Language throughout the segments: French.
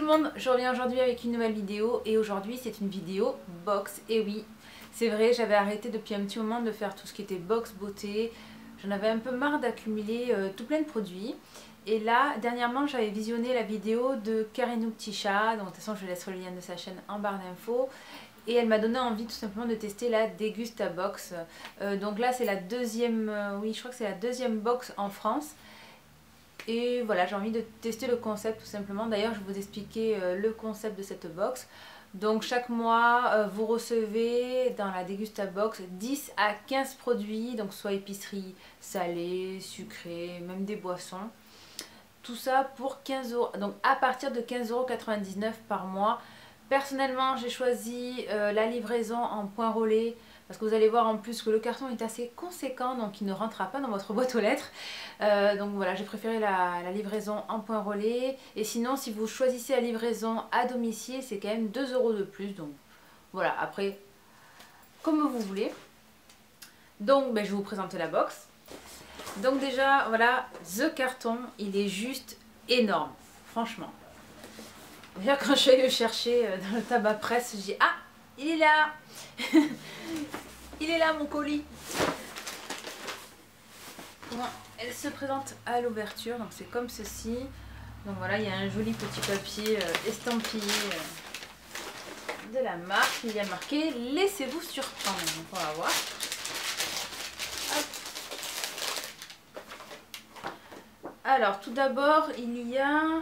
le monde, je reviens aujourd'hui avec une nouvelle vidéo et aujourd'hui c'est une vidéo box. Et oui, c'est vrai, j'avais arrêté depuis un petit moment de faire tout ce qui était box beauté. J'en avais un peu marre d'accumuler tout plein de produits. Et là, dernièrement, j'avais visionné la vidéo de Karinou Pticha. Donc de toute façon, je laisserai le lien de sa chaîne en barre d'infos. Et elle m'a donné envie tout simplement de tester la Degusta Box. Donc là, c'est la deuxième, oui, je crois que c'est la deuxième box en France. Et voilà, j'ai envie de tester le concept tout simplement. D'ailleurs, je vais vous expliquer le concept de cette box. Donc chaque mois, vous recevez dans la Degusta Box 10 à 15 produits, donc soit épicerie, salée, sucrée, même des boissons. Tout ça pour 15 €, donc à partir de 15,99 € par mois. Personnellement, j'ai choisi la livraison en point relais parce que vous allez voir en plus que le carton est assez conséquent, donc il ne rentrera pas dans votre boîte aux lettres. Donc voilà, j'ai préféré la livraison en point relais. Et sinon, si vous choisissez la livraison à domicile, c'est quand même 2 € de plus. Donc voilà, après, comme vous voulez. Donc je vais vous présenter la box. Donc déjà, voilà, the carton, il est juste énorme, franchement. D'ailleurs, quand je suis allée le chercher dans le tabac presse, je dis ah, il est là. Il est là mon colis. Bon, elle se présente à l'ouverture, donc c'est comme ceci. Donc voilà, il y a un joli petit papier estampillé de la marque. Il y a marqué laissez-vous surprendre. Donc on va voir. Hop. Alors tout d'abord, il y a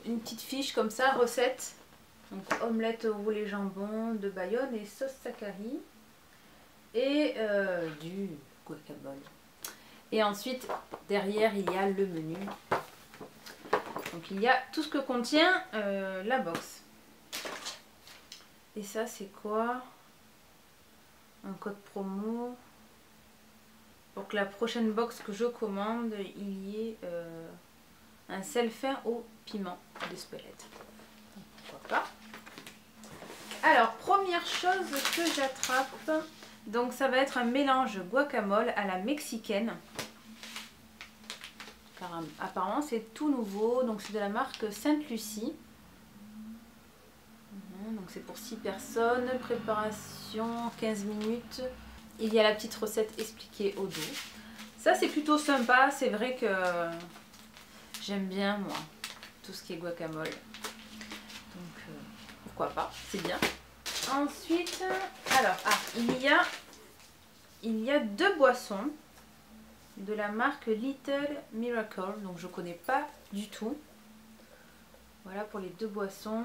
une petite fiche comme ça, recette. Donc omelette au roulet jambon de Bayonne et sauce Sakari. Et du guacamole. Et ensuite, derrière, il y a le menu. Donc il y a tout ce que contient la box. Et ça, c'est quoi? Un code promo. Pour que la prochaine box que je commande, il y ait un sel fin au piment de Spelette. Pourquoi pas? Alors, première chose que j'attrape, donc ça va être un mélange guacamole à la mexicaine. Car apparemment c'est tout nouveau, donc c'est de la marque Sainte-Lucie. Donc c'est pour 6 personnes, préparation 15 minutes. Il y a la petite recette expliquée au dos. Ça c'est plutôt sympa, c'est vrai que j'aime bien moi tout ce qui est guacamole. Donc pourquoi pas, c'est bien. Ensuite, alors, il y a deux boissons de la marque Little Miracle, donc je connais pas du tout. Voilà pour les deux boissons.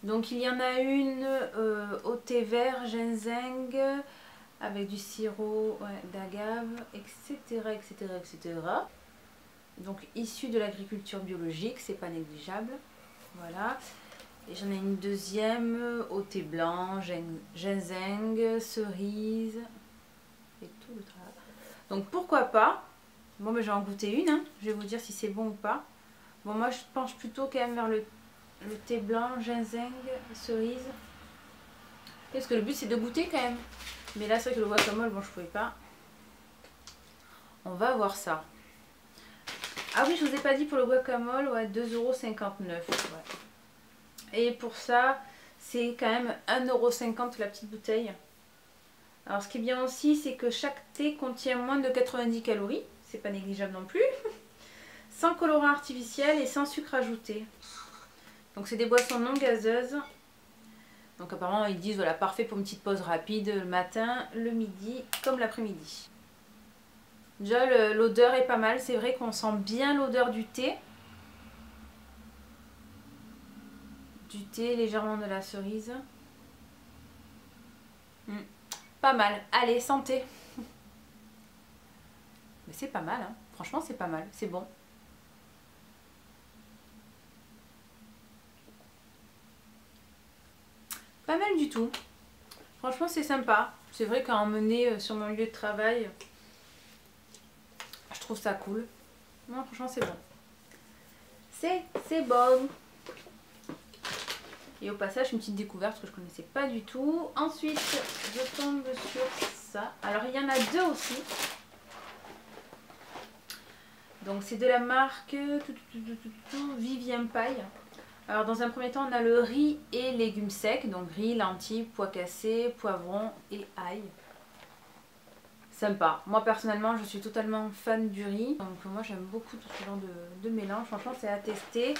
Donc il y en a une au thé vert, ginseng, avec du sirop d'agave, etc., etc., etc. Donc issu de l'agriculture biologique, c'est pas négligeable. Voilà. Et j'en ai une deuxième au thé blanc, ginseng, cerise et tout le travail. Donc pourquoi pas. Bon, mais je vais en goûter une, hein. Je vais vous dire si c'est bon ou pas. Bon, moi je penche plutôt quand même vers le thé blanc, ginseng, cerise. Parce que le but c'est de goûter quand même. Mais là c'est vrai que le guacamole, bon je pouvais pas. On va voir ça. Ah oui, je vous ai pas dit pour le guacamole, ouais, 2,59 €. Ouais. Et pour ça, c'est quand même 1,50 € la petite bouteille. Alors ce qui est bien aussi, c'est que chaque thé contient moins de 90 calories. C'est pas négligeable non plus. Sans colorant artificiel et sans sucre ajouté. Donc c'est des boissons non gazeuses. Donc apparemment ils disent voilà, parfait pour une petite pause rapide le matin, le midi comme l'après-midi. Déjà l'odeur est pas mal. C'est vrai qu'on sent bien l'odeur du thé. Du thé, légèrement de la cerise. Pas mal. Allez, santé. Mais c'est pas mal, hein. Franchement c'est pas mal, c'est bon. Pas mal du tout. Franchement c'est sympa. C'est vrai qu'à emmener sur mon lieu de travail, je trouve ça cool. Non, franchement c'est bon. C'est bon. Et au passage, une petite découverte que je connaissais pas du tout. Ensuite, je tombe sur ça. Alors, il y en a deux aussi. Donc, c'est de la marque Vivien Paille. Alors dans un premier temps, on a le riz et légumes secs, donc riz, lentilles, pois cassés, poivrons et ail. Sympa. Moi personnellement, je suis totalement fan du riz, donc moi j'aime beaucoup tout ce genre de mélange. Franchement, c'est à tester.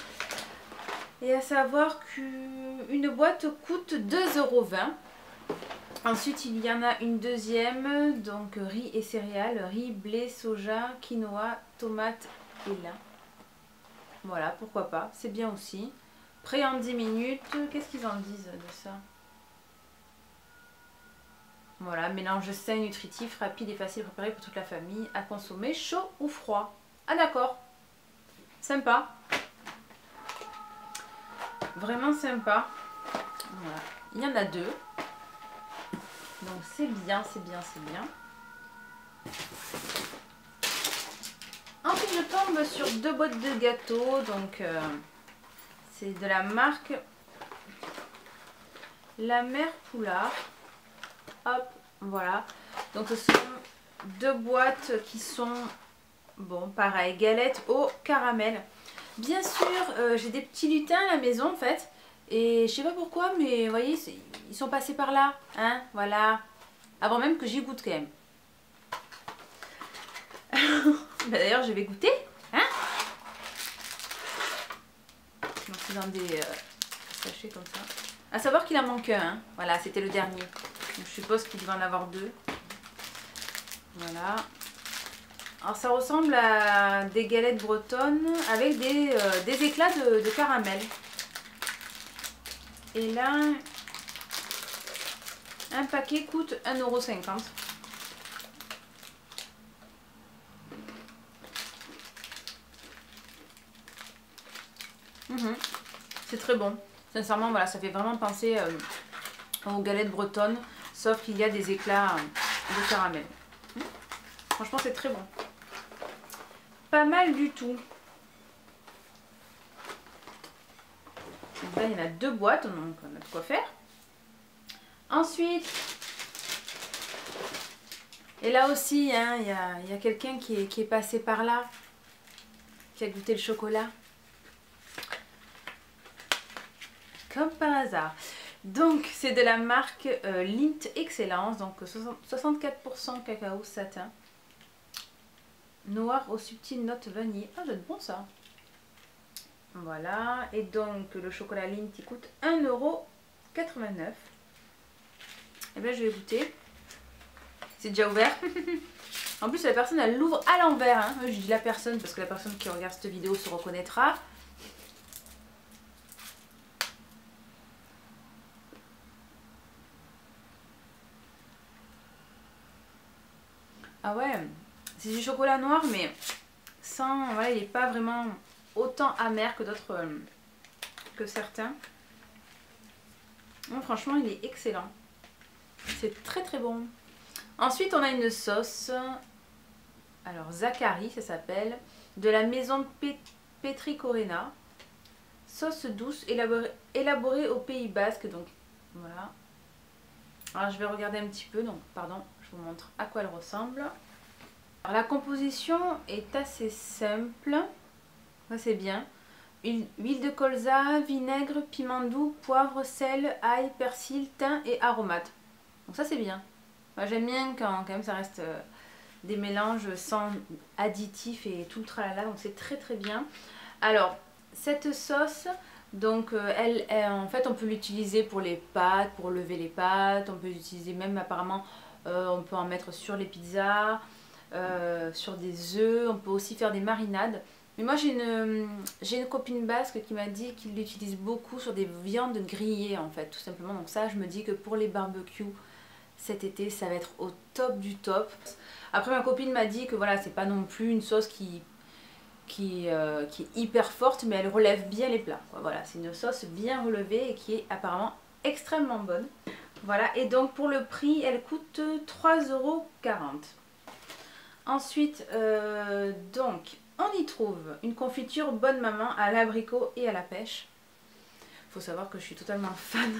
Et à savoir qu'une boîte coûte 2,20 €. Ensuite, il y en a une deuxième, donc riz et céréales, riz, blé, soja, quinoa, tomates et lin. Voilà, pourquoi pas, c'est bien aussi. Prêt en 10 minutes, qu'est-ce qu'ils en disent de ça? Voilà, mélange sain, nutritif, rapide et facile à préparer pour toute la famille, à consommer chaud ou froid. Ah d'accord, sympa. Vraiment sympa. Voilà. Il y en a deux. Donc c'est bien, c'est bien, c'est bien. Ensuite je tombe sur deux boîtes de gâteaux. Donc c'est de la marque La Mère Poulard. Hop, voilà. Donc ce sont deux boîtes qui sont, bon pareil, galettes au caramel. Bien sûr, j'ai des petits lutins à la maison en fait. Et je sais pas pourquoi, mais vous voyez, ils sont passés par là. Hein, voilà. Avant même que j'y goûte quand même. Bah, d'ailleurs, je vais goûter. Hein, donc c'est dans des sachets comme ça. À savoir qu'il en manque un. Hein. Voilà, c'était le dernier. Donc, je suppose qu'il doit en avoir deux. Voilà. Alors ça ressemble à des galettes bretonnes avec des éclats de caramel. Et là, un paquet coûte 1,50 €. C'est très bon. Sincèrement, voilà, ça fait vraiment penser aux galettes bretonnes, sauf qu'il y a des éclats de caramel. Franchement, c'est très bon. Pas mal du tout. Donc là, il y en a deux boîtes, donc on a de quoi faire. Ensuite, et là aussi, hein, il y a quelqu'un qui est passé par là, qui a goûté le chocolat. Comme par hasard. Donc, c'est de la marque Lindt Excellence, donc 64% cacao satin. Noir aux subtiles notes vanille. Ah, ça doit être bon ça. Voilà, et donc le chocolat Lindt il coûte 1,89 €. Et bien je vais goûter. C'est déjà ouvert. En plus la personne elle l'ouvre à l'envers. Hein. Je dis la personne parce que la personne qui regarde cette vidéo se reconnaîtra. Ah ouais, c'est du chocolat noir mais sans, voilà, il n'est pas vraiment autant amer que d'autres, que certains. Bon, franchement il est excellent. C'est très très bon. Ensuite on a une sauce, alors Zacharie ça s'appelle, de la maison Petricorena. Sauce douce élaborée au Pays Basque, donc voilà. Alors je vais regarder un petit peu, donc pardon, je vous montre à quoi elle ressemble. Alors, la composition est assez simple, ça c'est bien. Huile de colza, vinaigre, piment doux, poivre, sel, ail, persil, thym et aromates. Donc ça c'est bien. Moi j'aime bien quand même ça reste des mélanges sans additifs et tout le tralala, donc c'est très très bien. Alors cette sauce, donc en fait on peut l'utiliser pour les pâtes, pour lever les pâtes, on peut l'utiliser même apparemment, on peut en mettre sur les pizzas, sur des œufs, on peut aussi faire des marinades. Mais moi j'ai une copine basque qui m'a dit qu'il l'utilise beaucoup sur des viandes grillées en fait, tout simplement. Donc ça je me dis que pour les barbecues cet été ça va être au top du top. Après ma copine m'a dit que voilà, c'est pas non plus une sauce qui est hyper forte, mais elle relève bien les plats. Voilà, c'est une sauce bien relevée et qui est apparemment extrêmement bonne. Voilà, et donc pour le prix elle coûte 3,40 €. Ensuite donc on y trouve une confiture Bonne Maman à l'abricot et à la pêche. Il faut savoir que je suis totalement fan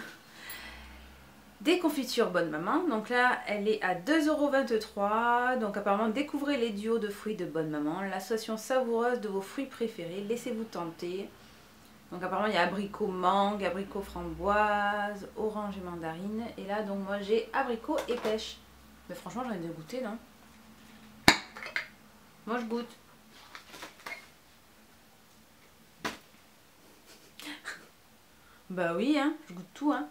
des confitures Bonne Maman. Donc là elle est à 2,23 €. Donc apparemment découvrez les duos de fruits de Bonne Maman, l'association savoureuse de vos fruits préférés, laissez-vous tenter. Donc apparemment il y a abricot mangue, abricot framboise, orange et mandarine. Et là donc moi j'ai abricot et pêche. Mais franchement j'ai envie de goûter, non? Moi je goûte. Bah oui, hein, je goûte tout, hein.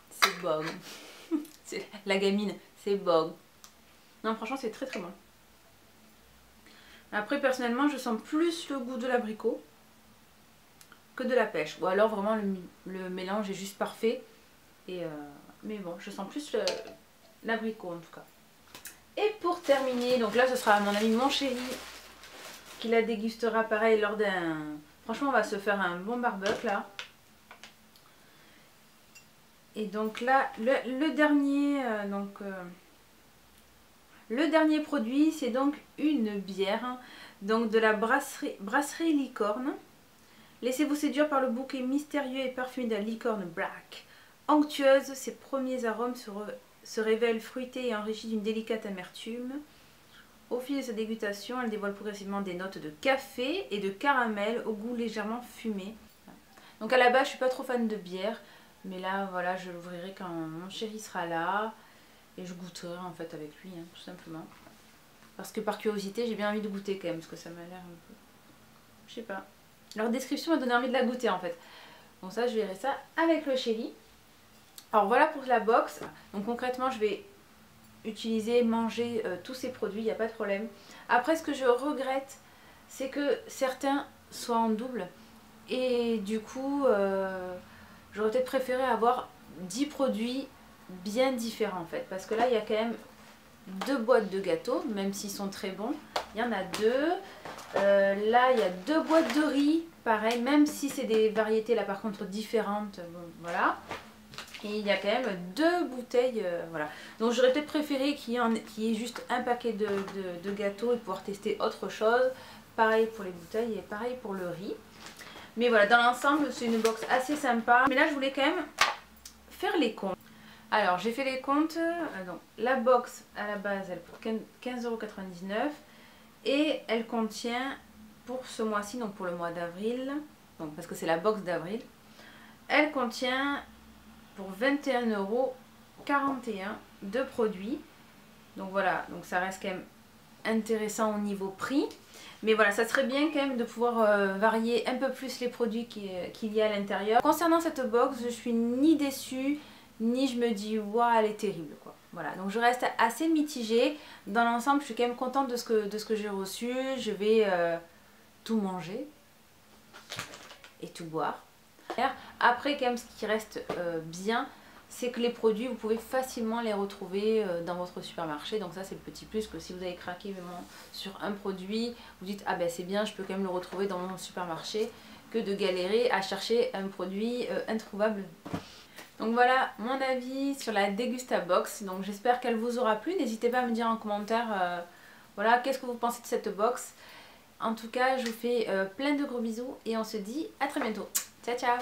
C'est bon. C'est la gamine, c'est bon. Non, franchement, c'est très très bon. Après, personnellement, je sens plus le goût de l'abricot que de la pêche. Ou alors, vraiment, le mélange est juste parfait. Mais bon, je sens plus l'abricot en tout cas. Et pour terminer, donc là, ce sera mon ami mon chéri qui la dégustera pareil lors d'un... Franchement, on va se faire un bon barbecue là. Et donc là, le dernier produit, c'est donc une bière, donc de la brasserie Licorne. Laissez-vous séduire par le bouquet mystérieux et parfumé de la licorne black. Onctueuse, ses premiers arômes se révèlent fruités et enrichis d'une délicate amertume. Au fil de sa dégustation, elle dévoile progressivement des notes de café et de caramel au goût légèrement fumé. Donc à la base, je suis pas trop fan de bière. Mais là, voilà, je l'ouvrirai quand mon chéri sera là. Et je goûterai en fait avec lui, hein, tout simplement. Parce que par curiosité, j'ai bien envie de goûter quand même. Parce que ça m'a l'air un peu... Je sais pas. Leur description m'a donné envie de la goûter en fait. Donc ça, je verrai ça avec le chéri. Alors voilà pour la box. Donc concrètement, je vais utiliser, manger tous ces produits, il n'y a pas de problème. Après, ce que je regrette, c'est que certains soient en double. Et du coup... j'aurais peut-être préféré avoir 10 produits bien différents en fait. Parce que là, il y a quand même 2 boîtes de gâteaux, même s'ils sont très bons. Il y en a 2. Là, il y a 2 boîtes de riz, pareil, même si c'est des variétés là par contre différentes. Bon, voilà. Et il y a quand même 2 bouteilles, voilà. Donc j'aurais peut-être préféré qu'il y ait juste un paquet de gâteaux et pouvoir tester autre chose. Pareil pour les bouteilles et pareil pour le riz. Mais voilà, dans l'ensemble, c'est une box assez sympa. Mais là, je voulais quand même faire les comptes. Alors, j'ai fait les comptes. Donc, la box, à la base, elle coûte 15,99 € et elle contient, pour ce mois-ci, donc pour le mois d'avril, donc parce que c'est la box d'avril, elle contient pour 21,41 € de produits. Donc voilà, donc ça reste quand même intéressant au niveau prix. Mais voilà, ça serait bien quand même de pouvoir varier un peu plus les produits qu'il y a à l'intérieur. Concernant cette box, je suis ni déçue, ni je me dis waouh, elle est terrible quoi. Voilà, donc je reste assez mitigée. Dans l'ensemble, je suis quand même contente de ce que j'ai reçu. Je vais tout manger et tout boire. Après, quand même, ce qui reste bien, c'est que les produits, vous pouvez facilement les retrouver dans votre supermarché. Donc ça, c'est le petit plus, que si vous avez craqué vraiment sur un produit, vous dites ah ben c'est bien, je peux quand même le retrouver dans mon supermarché, que de galérer à chercher un produit introuvable. Donc voilà mon avis sur la Degustabox. Donc j'espère qu'elle vous aura plu. N'hésitez pas à me dire en commentaire voilà, qu'est-ce que vous pensez de cette box. En tout cas, je vous fais plein de gros bisous et on se dit à très bientôt. Ciao ciao.